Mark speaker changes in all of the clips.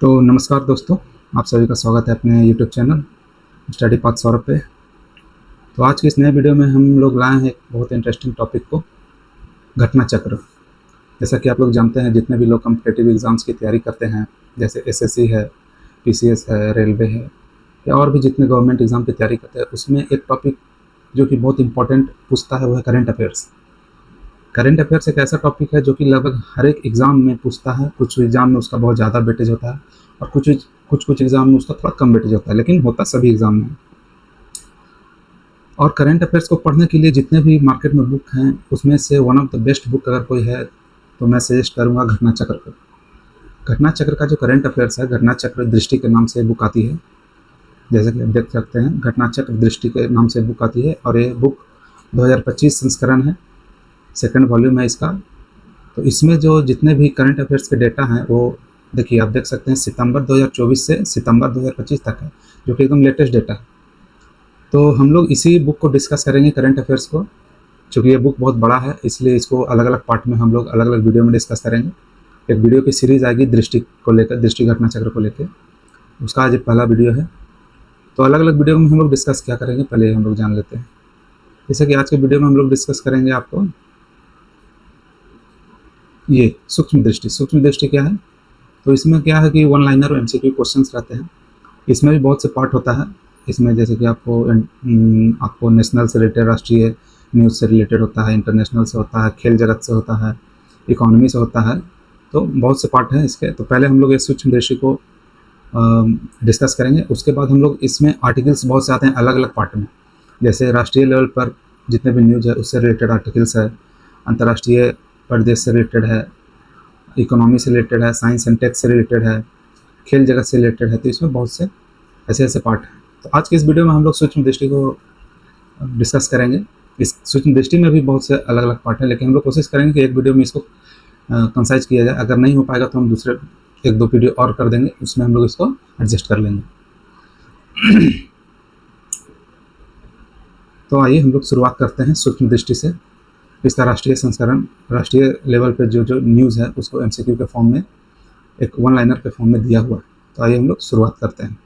Speaker 1: तो नमस्कार दोस्तों, आप सभी का स्वागत है अपने YouTube channel study path Saurabh पे। तो आज की इस नए वीडियो में हम लोग लाए हैं एक बहुत इंटरेस्टिंग टॉपिक को, घटना चक्र। जैसा कि आप लोग जानते हैं, जितने भी लोग कॉम्पिटिटिव एग्ज़ाम्स की तैयारी करते हैं, जैसे एसएससी है, पीसीएस है, रेलवे है, या और भी जितने गवर्नमेंट एग्ज़ाम की तैयारी करते हैं, उसमें एक टॉपिक जो कि बहुत इंपॉर्टेंट पूछता है वो है करंट अफेयर्स। करंट अफेयर्स एक ऐसा टॉपिक है जो कि लगभग हर एक एग्ज़ाम में पूछता है। कुछ एग्ज़ाम में उसका बहुत ज़्यादा वेटेज होता है और कुछ एग्ज़ाम में उसका थोड़ा कम वेटेज होता है, लेकिन होता सभी एग्ज़ाम में। और करंट अफेयर्स को पढ़ने के लिए जितने भी मार्केट में बुक हैं, उसमें से one of the best book अगर कोई है तो मैं सजेस्ट करूँगा घटना चक्र को। घटना चक्र का जो करंट अफेयर्स है, घटना चक्र दृष्टि के नाम से बुक आती है। जैसे कि आप देख सकते हैं, घटना चक्र दृष्टि के नाम से बुक आती है और ये बुक 2025 संस्करण है, सेकंड वॉल्यूम है इसका। तो इसमें जो जितने भी करंट अफेयर्स के डेटा हैं वो देखिए, आप देख सकते हैं सितंबर 2024 से सितंबर 2025 तक है, जो कि एकदम लेटेस्ट डेटा है। तो हम लोग इसी बुक को डिस्कस करेंगे, करंट अफेयर्स को। चूँकि ये बुक बहुत बड़ा है, इसलिए इसको अलग अलग पार्ट में हम लोग अलग अलग वीडियो में डिस्कस करेंगे। एक वीडियो की सीरीज़ आएगी दृष्टि को लेकर, दृष्टि घटना चक्र को लेकर, उसका आज पहला वीडियो है। तो अलग अलग वीडियो में हम लोग डिस्कस क्या करेंगे, पहले हम लोग जान लेते हैं। जैसे कि आज के वीडियो में हम लोग डिस्कस करेंगे आपको ये सूक्ष्म दृष्टि। सूक्ष्म दृष्टि क्या है? तो इसमें क्या है कि वन लाइनर और एमसीक्यू क्वेश्चंस रहते हैं। इसमें भी बहुत से पार्ट होता है। इसमें जैसे कि आपको नेशनल से रिलेटेड, राष्ट्रीय न्यूज़ से रिलेटेड होता है, इंटरनेशनल से होता है, खेल जगत से होता है, इकोनॉमी से होता है। तो बहुत से पार्ट हैं इसके। तो पहले हम लोग इस सूक्ष्म दृष्टि को डिस्कस करेंगे। उसके बाद हम लोग इसमें आर्टिकल्स बहुत से आते हैं अलग अलग पार्ट में। जैसे राष्ट्रीय लेवल पर जितने भी न्यूज़ है उससे रिलेटेड आर्टिकल्स है, अंतर्राष्ट्रीय प्रदेश से रिलेटेड है, इकोनॉमी से रिलेटेड है, साइंस एंड टेक से रिलेटेड है, खेल जगत से रिलेटेड है। तो इसमें बहुत से ऐसे पार्ट हैं। तो आज के इस वीडियो में हम लोग सूक्ष्म दृष्टि को डिस्कस करेंगे। इस सूक्ष्म दृष्टि में भी बहुत से अलग अलग पार्ट हैं, लेकिन हम लोग कोशिश करेंगे कि एक वीडियो में इसको कंसाइज किया जाए। अगर नहीं हो पाएगा तो हम दूसरे एक दो वीडियो और कर देंगे, उसमें हम लोग इसको एडजस्ट कर लेंगे। तो आइए हम लोग शुरुआत करते हैं सूक्ष्म दृष्टि से। इसका राष्ट्रीय संस्करण, राष्ट्रीय लेवल पे जो न्यूज़ है उसको एमसीक्यू के फॉर्म में, एक वन लाइनर के फॉर्म में दिया हुआ है। तो आइए हम लोग शुरुआत करते हैं।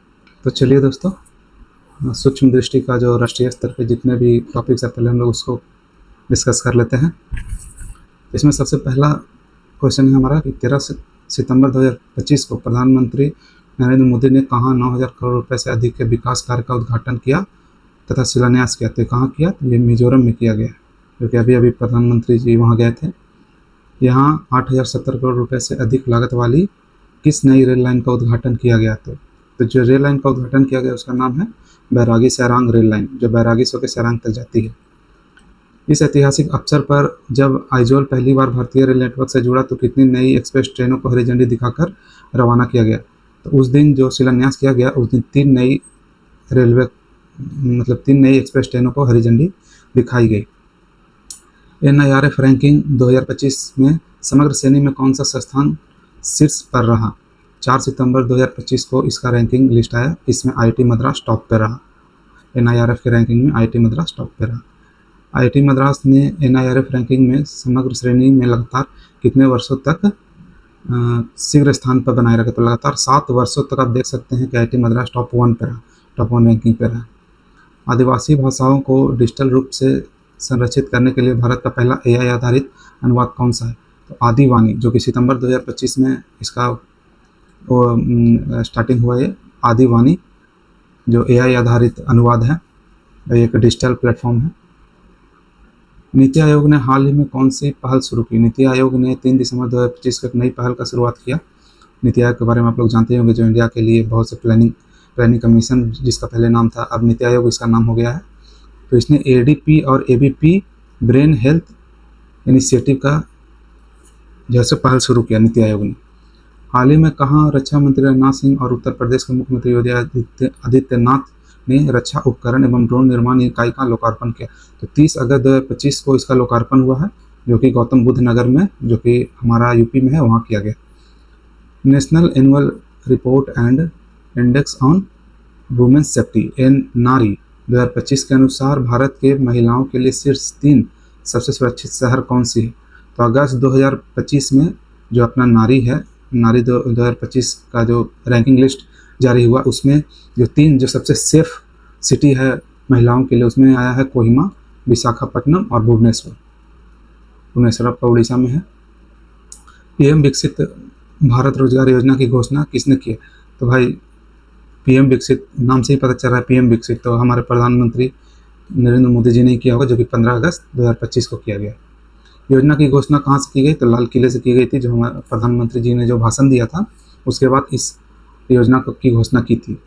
Speaker 1: तो चलिए दोस्तों, सूक्ष्म दृष्टि का जो राष्ट्रीय स्तर पे जितने भी टॉपिक्स है, पहले हम लोग उसको डिस्कस कर लेते हैं। इसमें सबसे पहला क्वेश्चन है हमारा कि 13 सितंबर 2025 को प्रधानमंत्री नरेंद्र मोदी ने कहाँ 9,000 करोड़ रुपए से अधिक के विकास कार्य का उद्घाटन किया तथा शिलान्यास किया? तो कहाँ किया? तो ये मिजोरम में किया गया, क्योंकि अभी प्रधानमंत्री जी वहाँ गए थे। यहाँ 8,070 करोड़ रुपए से अधिक लागत वाली किस नई रेल लाइन का उद्घाटन किया गया? तो जो रेल लाइन का उद्घाटन किया गया उसका नाम है बैरागी सरांग रेल लाइन, जो बैरागी से होकर सरांग तक जाती है। इस ऐतिहासिक अवसर पर जब आइजोल पहली बार भारतीय रेल नेटवर्क से जुड़ा तो कितनी नई एक्सप्रेस ट्रेनों को हरी झंडी दिखाकर रवाना किया गया? तो उस दिन जो शिलान्यास किया गया, उस दिन 3 नई एक्सप्रेस ट्रेनों को हरी झंडी दिखाई गई। NIRF रैंकिंग 2025 में समग्र श्रेणी में कौन सा संस्थान शीर्ष पर रहा? 4 सितंबर 2025 को इसका रैंकिंग लिस्ट आया। इसमें IIT मद्रास टॉप पे रहा। NIRF के रैंकिंग में IIT मद्रास टॉप पे रहा। IIT मद्रास ने NIRF रैंकिंग में समग्र श्रेणी में लगातार कितने वर्षों तक शीर्ष स्थान पर बनाए रखा? तो लगातार 7 वर्षों तक आप देख सकते हैं कि IIT मद्रास टॉप 1 पे रहा, टॉप 1 रैंकिंग पे रहा। आदिवासी भाषाओं को डिजिटल रूप से संरक्षित करने के लिए भारत का पहला AI आधारित अनुवाद कौन सा है? तो आदिवाणी, जो कि सितंबर 2025 में इसका स्टार्टिंग हुआ है। आदिवाणी जो AI आधारित अनुवाद है, एक डिजिटल प्लेटफॉर्म है। नीति आयोग ने हाल ही में कौन सी पहल शुरू की? नीति आयोग ने 3 दिसंबर 2025 को एक नई पहल का शुरुआत किया। नीति आयोग के बारे में आप लोग जानते होंगे, जो इंडिया के लिए बहुत से प्लानिंग कमीशन, जिसका पहले नाम था, अब नीति आयोग इसका नाम हो गया है। तो इसने ADP और ABP ब्रेन हेल्थ इनिशिएटिव का जैसे पहल शुरू किया नीति आयोग ने। हाल ही में कहाँ रक्षा मंत्री राजनाथ सिंह और उत्तर प्रदेश के मुख्यमंत्री योगी आदित्यनाथ ने रक्षा उपकरण एवं ड्रोन निर्माण इकाई का लोकार्पण किया? तो 30 अगस्त 2025 को इसका लोकार्पण हुआ है, जो कि गौतम बुद्ध नगर में, जो कि हमारा यूपी में है, वहाँ किया गया। National annual report and index on women's safety नारी 2025 के अनुसार भारत के महिलाओं के लिए शीर्ष 3 सबसे सुरक्षित शहर कौन सी है? तो अगस्त 2025 में जो अपना नारी है, नारी 2025 का जो रैंकिंग लिस्ट जारी हुआ, उसमें जो 3 जो सबसे सेफ सिटी है महिलाओं के लिए, उसमें आया है कोहिमा, विशाखापट्टनम और भुवनेश्वर। भुवनेश्वर आपका उड़ीसा में है। पीएम विकसित भारत रोजगार योजना की घोषणा किसने की? तो भाई पीएम विकसित नाम से ही पता चल रहा है, पीएम विकसित तो हमारे प्रधानमंत्री नरेंद्र मोदी जी ने किया होगा, जो कि 15 अगस्त 2025 को किया गया। योजना की घोषणा कहाँ से की गई? तो लाल किले से की गई थी, जो हमारे प्रधानमंत्री जी ने जो भाषण दिया था उसके बाद इस योजना की घोषणा की थी।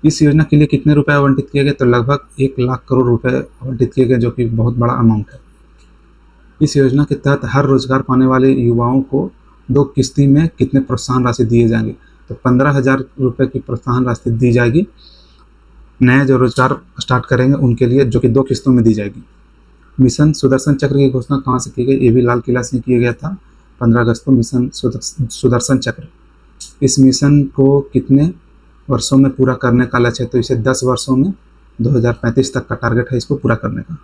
Speaker 1: इस योजना के लिए कितने रुपए आवंटित किए गए? तो लगभग 1 लाख करोड़ रुपए आवंटित किए गए, जो कि बहुत बड़ा अमाउंट है। इस योजना के तहत हर रोजगार पाने वाले युवाओं को 2 किस्ती में कितने प्रोत्साहन राशि दिए जाएंगे? तो 15,000 रुपये की प्रोत्साहन राशि दी जाएगी नए जो रोजगार स्टार्ट करेंगे उनके लिए, जो कि 2 किस्तों में दी जाएगी। मिशन सुदर्शन चक्र की घोषणा कहाँ से की गई? ये भी लाल किला से किया गया था 15 अगस्त को, मिशन सुदर्शन चक्र। इस मिशन को कितने वर्षों में पूरा करने का लक्ष्य है? तो इसे 10 वर्षों में 2035 तक का टारगेट है इसको पूरा करने का।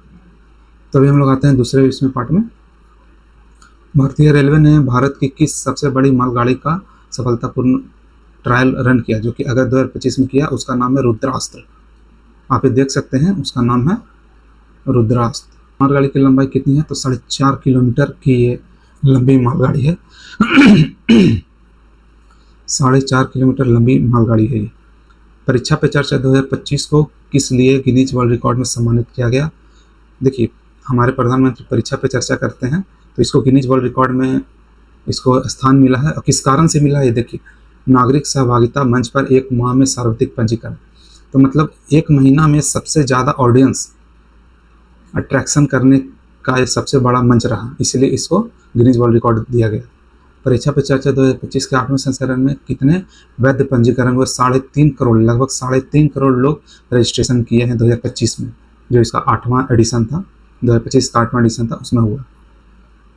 Speaker 1: तो अभी हम लोग आते हैं दूसरे इसमें पार्ट में। भारतीय रेलवे ने भारत की किस सबसे बड़ी मालगाड़ी का सफलतापूर्ण ट्रायल रन किया, जो कि अगस्त 2025 में किया? उसका नाम है रुद्रास्त्र। आप ये देख सकते हैं, उसका नाम है रुद्रास्त्र। मालगाड़ी की लंबाई कितनी है? तो 4.5 किलोमीटर की ये लंबी मालगाड़ी है। 4.5 किलोमीटर लंबी मालगाड़ी है ये। परीक्षा पे चर्चा 2025 को किस लिए गिनीज वर्ल्ड रिकॉर्ड में सम्मानित किया गया? देखिए, हमारे प्रधानमंत्री परीक्षा पे चर्चा करते हैं, तो इसको गिनीज वर्ल्ड रिकॉर्ड में इसको स्थान मिला है। और किस कारण से मिला है? ये देखिए, नागरिक सहभागिता मंच पर 1 माह में सर्वाधिक पंजीकरण। तो मतलब 1 महीना में सबसे ज़्यादा ऑडियंस अट्रैक्शन करने का ये सबसे बड़ा मंच रहा, इसलिए इसको गिनीज वर्ल्ड रिकॉर्ड दिया गया। परीक्षा पे चर्चा 2025 के 8वें संस्करण में कितने वैध पंजीकरण हुए? 3.5 करोड़, लगभग 3.5 करोड़ लोग रजिस्ट्रेशन किए हैं 2025 में, जो इसका 8वां एडिशन था, 2025 का 8वां एडिशन था, उसमें हुआ।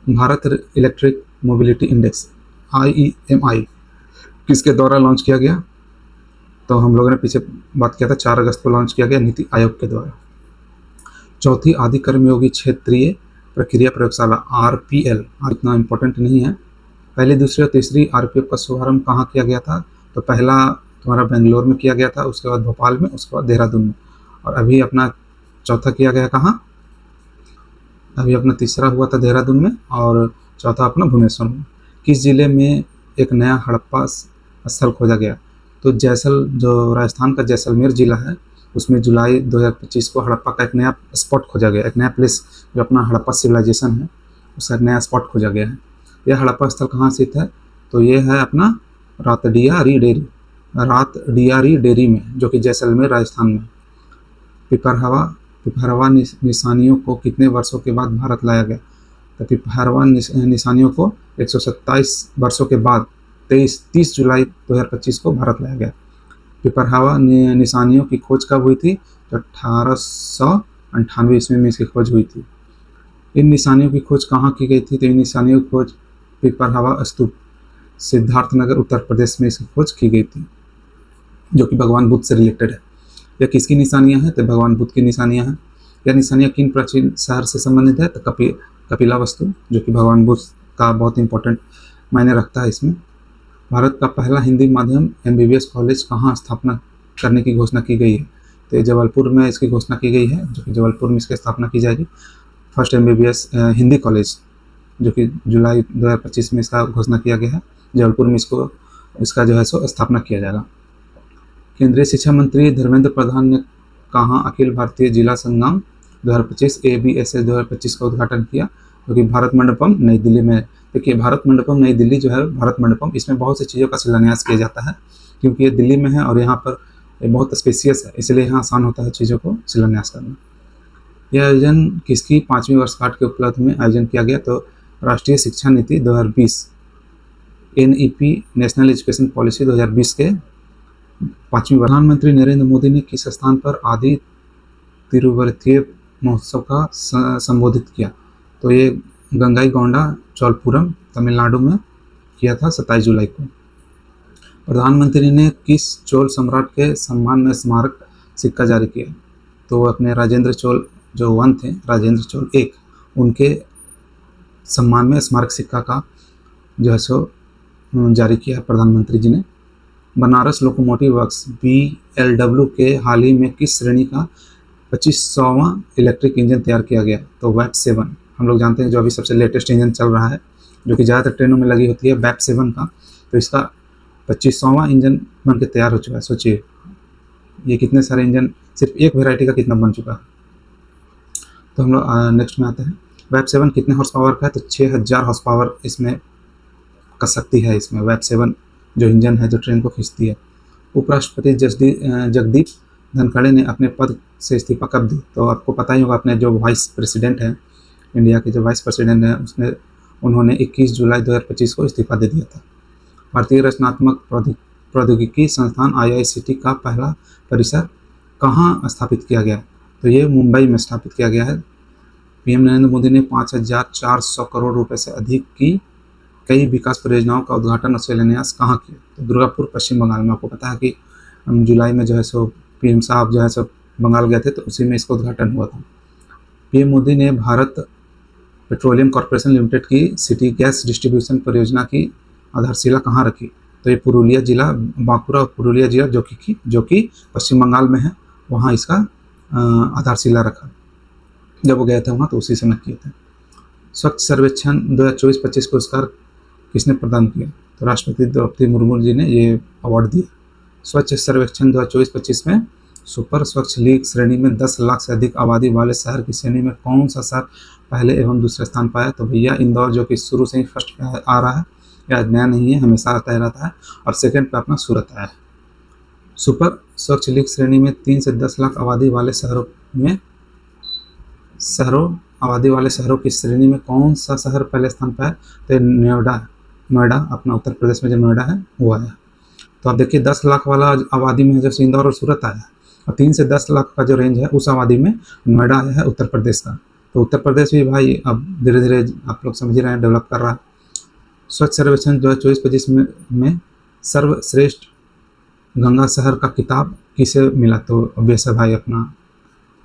Speaker 1: Bharat electric mobility index IEMI किसके द्वारा लॉन्च किया गया? तो हम लोगों ने पीछे बात किया था, 4 अगस्त को लॉन्च किया गया नीति आयोग के द्वारा। चौथी आदि कर्मयोगी क्षेत्रीय प्रक्रिया प्रयोगशाला RPL इतना इम्पोर्टेंट नहीं है। पहली, दूसरी और तीसरी RPF का शुभारंभ कहाँ किया गया था? तो पहला तुम्हारा बेंगलोर में किया गया था, उसके बाद भोपाल में, उसके बाद देहरादून में, और अभी अपना चौथा किया गया कहाँ? अभी अपना तीसरा हुआ था देहरादून में, और चौथा अपना भुवनेश्वर में। किस जिले में एक नया हड़प्पा स्थल खोजा गया? तो जो राजस्थान का जैसलमेर जिला है, उसमें जुलाई 2025 को हड़प्पा का एक नया स्पॉट खोजा गया, एक नया प्लेस, जो अपना हड़प्पा सिविलाइजेशन है उसका एक नया स्पॉट खोजा गया है। यह हड़प्पा स्थल कहाँ स्थित है? तो ये है अपना रातडियारी डेरी में, जो कि जैसलमेर राजस्थान में। पिपरहवा निशानियों को कितने वर्षों के बाद भारत लाया गया? तो पिपरहवा निशानियों को 127 वर्षों के बाद 30 जुलाई 2025 को भारत लाया गया। पिपरहवा निशानियों की खोज कब हुई थी? तो 1898 ईस्वी में इसकी खोज हुई थी। इन निशानियों की खोज कहाँ की गई थी? तो इन निशानियों की खोज पिपरहवा स्तूप, सिद्धार्थनगर, उत्तर प्रदेश में इसकी खोज की गई थी, जो कि भगवान बुद्ध से रिलेटेड है। यह किसकी निशानियाँ हैं? तो भगवान बुद्ध की निशानियाँ हैं। यह निशानियाँ किन प्राचीन शहर से संबंधित है? तो कपिलावस्तु, जो कि भगवान बुद्ध का बहुत इंपॉर्टेंट मायने रखता है इसमें। भारत का पहला हिंदी माध्यम MBBS कॉलेज कहाँ स्थापना करने की घोषणा की गई है? तो ये जबलपुर में इसकी घोषणा की गई है, जो कि जबलपुर में इसकी स्थापना की जाएगी। फर्स्ट MBBS हिंदी कॉलेज, जो कि जुलाई 2025 में इसका घोषणा किया गया है, जबलपुर में इसका जो है सो स्थापना किया जाएगा। केंद्रीय शिक्षा मंत्री धर्मेंद्र प्रधान ने कहाँ अखिल भारतीय जिला संगम 2025 ABSS 2025 का उद्घाटन किया? जो कि भारत मंडपम नई दिल्ली में। देखिए, भारत मंडपम नई दिल्ली जो है, भारत मंडपम, इसमें बहुत सी चीज़ों का शिलान्यास किया जाता है, क्योंकि ये दिल्ली में है और यहाँ पर बहुत स्पेसियस है, इसलिए यहाँ आसान होता है चीज़ों को शिलान्यास करना। यह आयोजन किसकी 5वीं वर्षगांठ के उपलक्ष्य में आयोजन किया गया? तो राष्ट्रीय शिक्षा नीति 2020 NEP नेशनल एजुकेशन पॉलिसी 2020 के 5वीं। प्रधानमंत्री नरेंद्र मोदी ने किस स्थान पर आदि तिरुवर्थीय महोत्सव का संबोधित किया? तो ये गंगाईकोंडा चोलपुरम, तमिलनाडु में किया था 27 जुलाई को। प्रधानमंत्री ने किस चोल सम्राट के सम्मान में स्मारक सिक्का जारी किया? तो अपने राजेंद्र चोल जो 1 थे, राजेंद्र चोल 1, उनके सम्मान में स्मारक सिक्का का जो है सो जारी किया है प्रधानमंत्री जी ने। बनारस लोकोमोटिव वर्क्स BLW के हाल ही में किस श्रेणी का 25वां इलेक्ट्रिक इंजन तैयार किया गया? तो वैप 7 हम लोग जानते हैं, जो अभी सबसे लेटेस्ट इंजन चल रहा है, जो कि ज़्यादातर ट्रेनों में लगी होती है, वैप 7 का। तो इसका 25वां इंजन बन के तैयार हो चुका है। सोचिए ये कितने सारे इंजन सिर्फ एक वेराइटी का कितना बन चुका है। तो हम लोग नेक्स्ट में आते हैं। वैप 7 कितने हॉर्स पावर का है? तो 6000 हॉर्स पावर इसमें का शक्ति है। इसमें वैप 7 जो इंजन है, जो ट्रेन को खींचती है। उपराष्ट्रपति जगदीप धनखड़ ने अपने पद से इस्तीफा कब दी? तो आपको पता ही होगा, अपने जो वाइस प्रेसिडेंट हैं, इंडिया के जो वाइस प्रेसिडेंट हैं, उन्होंने 21 जुलाई 2025 को इस्तीफा दे दिया था। भारतीय रचनात्मक प्रौद्योगिकी संस्थान IICT का पहला परिसर कहाँ स्थापित किया गया? तो ये मुंबई में स्थापित किया गया है। PM नरेंद्र मोदी ने 5400 करोड़ रुपए से अधिक की कई विकास परियोजनाओं का उद्घाटन और शिलान्यास कहाँ किया? तो दुर्गापुर, पश्चिम बंगाल में। आपको पता है कि जुलाई में जो है सो PM साहब जो है सो बंगाल गए थे, तो उसी में इसका उद्घाटन हुआ था। PM मोदी ने भारत पेट्रोलियम कॉर्पोरेशन लिमिटेड की सिटी गैस डिस्ट्रीब्यूशन परियोजना की आधारशिला कहाँ रखी? तो ये पुरुलिया जिला, बांकुड़ा और पुरुलिया जिला जो कि पश्चिम बंगाल में है, वहाँ इसका आधारशिला रखा। जब वो गए थे वहाँ, तो उसी समय किए थे। स्वच्छ सर्वेक्षण 2024-25 पुरस्कार किसने प्रदान किया? तो राष्ट्रपति द्रौपदी मुर्मू जी ने ये अवार्ड दिया। स्वच्छ सर्वेक्षण 2024-25 में सुपर स्वच्छ लीग श्रेणी में 10 लाख से अधिक आबादी वाले शहर की श्रेणी में कौन सा शहर पहले एवं दूसरे स्थान पाया? तो भैया इंदौर, जो कि शुरू से ही फर्स्ट पे आ रहा है, या नया नहीं है, हमेशा आता रहता है। और सेकंड पे अपना सूरत आया है। सुपर स्वच्छ लीग श्रेणी में 3 से 10 लाख आबादी वाले शहरों की श्रेणी में कौन सा शहर पहले स्थान पर है? तो नोएडा अपना उत्तर प्रदेश में जो नोएडा है वो आया। तो आप देखिए 10 लाख वाला आबादी में जैसे इंदौर और सूरत आया, और 3 से 10 लाख का जो रेंज है उस आबादी में नोएडा आया है उत्तर प्रदेश का। तो उत्तर प्रदेश भी भाई अब धीरे धीरे आप लोग समझ रहे हैं डेवलप कर रहा है। स्वच्छ सर्वेक्षण 2024-25 में सर्वश्रेष्ठ गंगा शहर का खिताब किसे मिला? तो ऑब्वियस है भाई, अपना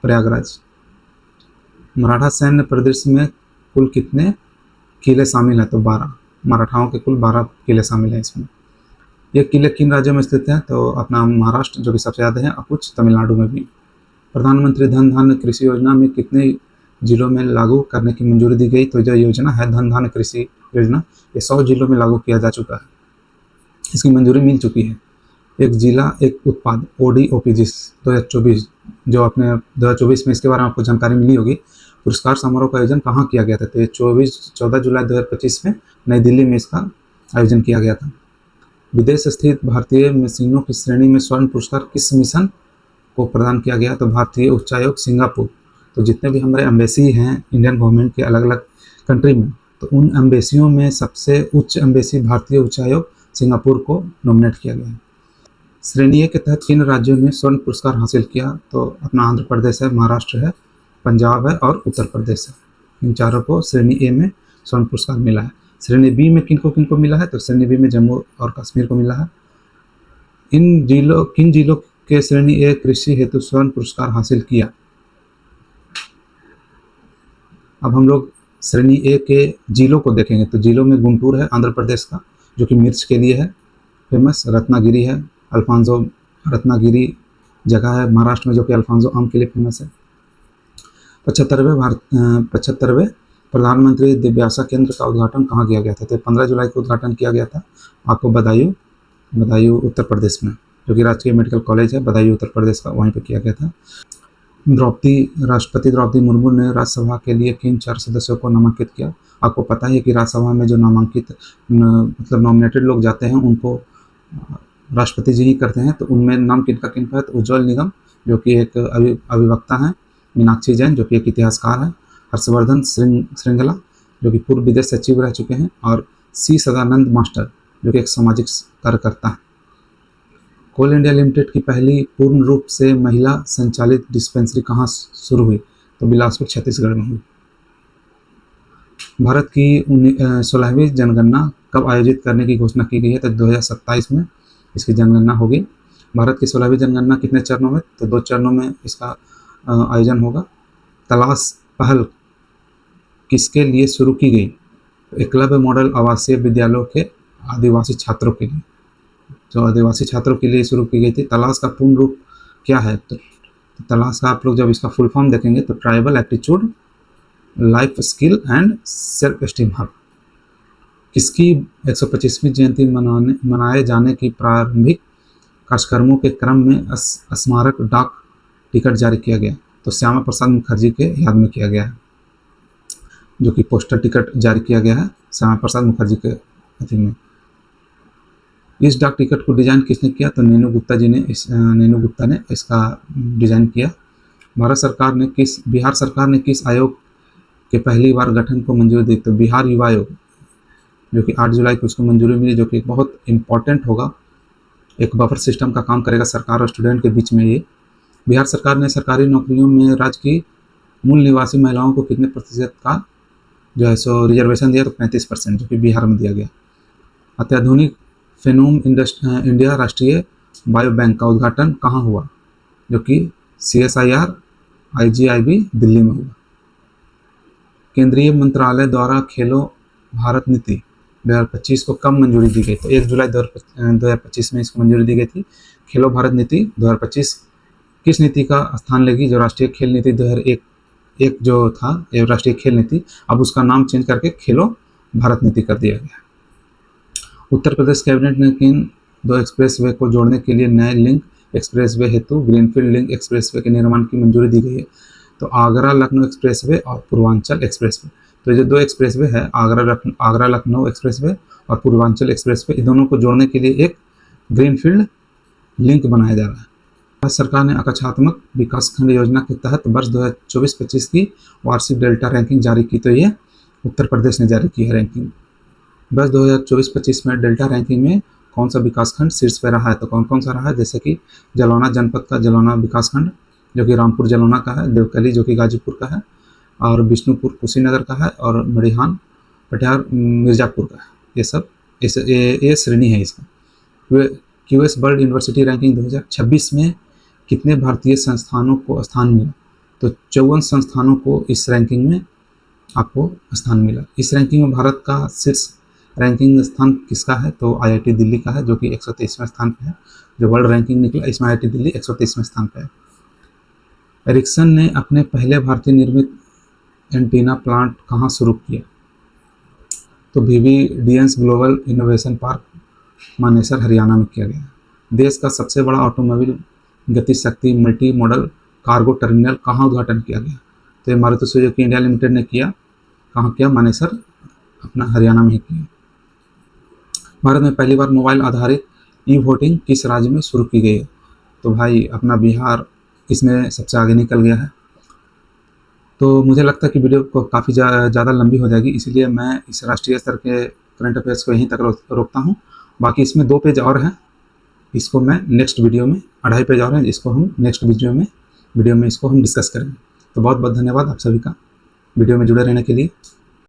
Speaker 1: प्रयागराज। मराठा सैन्य परिदृश्य में कुल कितने किले शामिल हैं? तो 12। मराठाओं के कुल 12 किले शामिल हैं इसमें। ये किले किन राज्यों में स्थित हैं? तो अपना महाराष्ट्र, जो कि सबसे ज़्यादा है, और कुछ तमिलनाडु में भी। प्रधानमंत्री धन धान्य कृषि योजना में कितने जिलों में लागू करने की मंजूरी दी गई? तो जो योजना है धन धान्य कृषि योजना, ये 100 जिलों में लागू किया जा चुका है। इसकी मंजूरी मिल चुकी है। एक जिला एक उत्पाद ODOPG 2024, जो अपने 2024 में इसके बारे में आपको जानकारी मिली होगी। पुरस्कार समारोह का आयोजन कहाँ किया गया था? तो ये 14 जुलाई 2025 में नई दिल्ली में इसका आयोजन किया गया था। विदेश स्थित भारतीय मिशनों की श्रेणी में स्वर्ण पुरस्कार किस मिशन को प्रदान किया गया? तो भारतीय उच्चायोग सिंगापुर। तो जितने भी हमारे एम्बेसी हैं इंडियन गवर्नमेंट के अलग अलग कंट्री में, तो उन एम्बेसियों में सबसे उच्च एम्बेसी भारतीय उच्चायोग सिंगापुर को नॉमिनेट किया गया है। श्रेणी ए के तहत किन राज्यों ने स्वर्ण पुरस्कार हासिल किया? तो अपना आंध्र प्रदेश है, महाराष्ट्र है, पंजाब है और उत्तर प्रदेश है। इन चारों को श्रेणी ए में स्वर्ण पुरस्कार मिला है। श्रेणी बी में किनको मिला है? तो श्रेणी बी में जम्मू और कश्मीर को मिला है। किन जिलों के श्रेणी ए कृषि हेतु स्वर्ण पुरस्कार हासिल किया? अब हम लोग श्रेणी ए के जिलों को देखेंगे। तो जिलों में गुंटूर है आंध्र प्रदेश का, जो कि मिर्च के लिए है फेमस। रत्नागिरी है, अल्फांसो रत्नागिरी जगह है महाराष्ट्र में, जो कि अल्फांसो आम के लिए फेमस है। 75वें प्रधानमंत्री दिव्यासा केंद्र का उद्घाटन कहाँ किया गया था? तो 15 जुलाई को उद्घाटन किया गया था आपको बदायूं उत्तर प्रदेश में, जो कि राजकीय मेडिकल कॉलेज है बदायूं उत्तर प्रदेश का, वहीं पे किया गया था। राष्ट्रपति द्रौपदी मुर्मू ने राज्यसभा के लिए किन 4 सदस्यों को नामांकित किया? आपको पता है कि राज्यसभा में जो मतलब नॉमिनेटेड लोग जाते हैं, उनको राष्ट्रपति जी ही करते हैं। तो उनमें नाम किनका है? तो उज्ज्वल निगम, जो कि एक अभिवक्ता हैं, मीनाक्षी जैन, जो कि एक इतिहासकार है, हर्षवर्धन श्रृंगला, जो कि पूर्व विदेश सचिव रह चुके हैं, और C सदानंद मास्टर, जो कि एक सामाजिक कार्यकर्ता है। कोल इंडिया लिमिटेड की पहली पूर्ण रूप से महिला संचालित डिस्पेंसरी कहाँ शुरू हुई? तो बिलासपुर छत्तीसगढ़ में हुई। भारत की 16वीं जनगणना कब आयोजित करने की घोषणा की गई है? तो 2027 में इसकी जनगणना होगी। भारत की 16वीं जनगणना कितने चरणों में? तो 2 चरणों में इसका आयोजन होगा। तलाश पहल किसके लिए शुरू की गई? एकलव्य मॉडल आवासीय विद्यालयों के आदिवासी छात्रों के लिए, जो आदिवासी छात्रों के लिए शुरू की गई थी। तलाश का पूर्ण रूप क्या है? तो तलाश का आप लोग जब इसका फुल फॉर्म देखेंगे तो tribal aptitude life skill and self esteem hub. किसकी 125वीं जयंती मनाए जाने की प्रारंभिक कार्यक्रमों के क्रम में स्मारक डाक टिकट जारी किया गया? तो श्यामा प्रसाद मुखर्जी के याद में किया गया है, जो कि पोस्टल टिकट जारी किया गया है श्यामा प्रसाद मुखर्जी के अधीन में। इस डाक टिकट को डिजाइन किसने किया? तो नीनू गुप्ता ने इसका डिजाइन किया। बिहार सरकार ने किस आयोग के पहली बार गठन को मंजूरी दी? तो बिहार युवा आयोग, जो कि 8 जुलाई को उसको मंजूरी मिली, जो कि बहुत इंपॉर्टेंट होगा, एक बफर सिस्टम का काम करेगा सरकार और स्टूडेंट के बीच में। ये बिहार सरकार ने सरकारी नौकरियों में राज्य की मूल निवासी महिलाओं को कितने प्रतिशत का जो है सो रिजर्वेशन दिया? तो 35%, जो कि बिहार में दिया गया। अत्याधुनिक फेनोम इंडिया राष्ट्रीय बायो बैंक का उद्घाटन कहाँ हुआ? जो कि CSIR IGIB दिल्ली में हुआ। केंद्रीय मंत्रालय द्वारा खेलो भारत नीति 2025 को कब मंजूरी दी गई? तो 1 जुलाई 2025 में इसको मंजूरी दी गई थी। खेलो भारत नीति 2025 किस नीति का स्थान लेगी? जो राष्ट्रीय खेल नीति 2001 जो था राष्ट्रीय खेल नीति, अब उसका नाम चेंज करके खेलो भारत नीति कर दिया गया। उत्तर प्रदेश कैबिनेट ने किन 2 एक्सप्रेसवे को जोड़ने के लिए नए लिंक एक्सप्रेसवे हेतु ग्रीनफील्ड लिंक एक्सप्रेसवे के निर्माण की मंजूरी दी गई है? तो आगरा लखनऊ एक्सप्रेसवे और पूर्वांचल एक्सप्रेसवे। तो ये 2 एक्सप्रेसवे है, आगरा लखनऊ एक्सप्रेसवे और पूर्वांचल एक्सप्रेसवे, इन दोनों को जोड़ने के लिए एक ग्रीनफील्ड लिंक बनाया जा रहा है। राज्य सरकार ने आकांक्षात्मक विकासखंड योजना के तहत वर्ष 2024-25 की वार्षिक डेल्टा रैंकिंग जारी की। तो ये उत्तर प्रदेश ने जारी की है रैंकिंग। वर्ष 2024-25 में डेल्टा रैंकिंग में कौन सा विकासखंड शीर्ष पर रहा है? तो कौन कौन सा रहा है? जैसे कि जलौना जनपद का जलौना विकासखंड, जो कि रामपुर जलौना का है, देवकली जो कि गाजीपुर का है, और विष्णुपुर कुशीनगर का है, और मड़िहान कटिहार मिर्जापुर का है। ये सब ये श्रेणी है इसका। QS वर्ल्ड यूनिवर्सिटी रैंकिंग 2026 में कितने भारतीय संस्थानों को स्थान मिला? तो 54 संस्थानों को इस रैंकिंग में आपको स्थान मिला। इस रैंकिंग में भारत का शीर्ष रैंकिंग स्थान किसका है? तो IIT दिल्ली का है, जो कि 123वें स्थान पे है। जो वर्ल्ड रैंकिंग निकला इसमें IIT दिल्ली 123वें स्थान पे है। एरिक्सन ने अपने पहले भारतीय निर्मित एंटीना प्लांट कहाँ शुरू किया? तो VVDNS global innovation park Manesar Haryana में किया गया। देश का सबसे बड़ा ऑटोमोबाइल गति शक्ति मल्टी मॉडल कार्गो टर्मिनल कहाँ उद्घाटन किया गया? तो ये मारुति सुजुकी इंडिया लिमिटेड ने किया। कहाँ किया? मानेसर, अपना हरियाणा में ही किया। भारत में पहली बार मोबाइल आधारित ई-वोटिंग किस राज्य में शुरू की गई है? तो भाई अपना बिहार इसमें सबसे आगे निकल गया है। तो मुझे लगता है कि वीडियो को काफ़ी ज़्यादा लंबी हो जाएगी, इसलिए मैं इस राष्ट्रीय स्तर के करंट अफेयर्स को यहीं तक रोकता हूँ। बाकी इसमें 2 पेज और हैं, इसको मैं नेक्स्ट वीडियो में 2.5 पेज और हैं, इसको हम नेक्स्ट वीडियो में इसको हम डिस्कस करेंगे। तो बहुत बहुत धन्यवाद आप सभी का वीडियो में जुड़े रहने के लिए।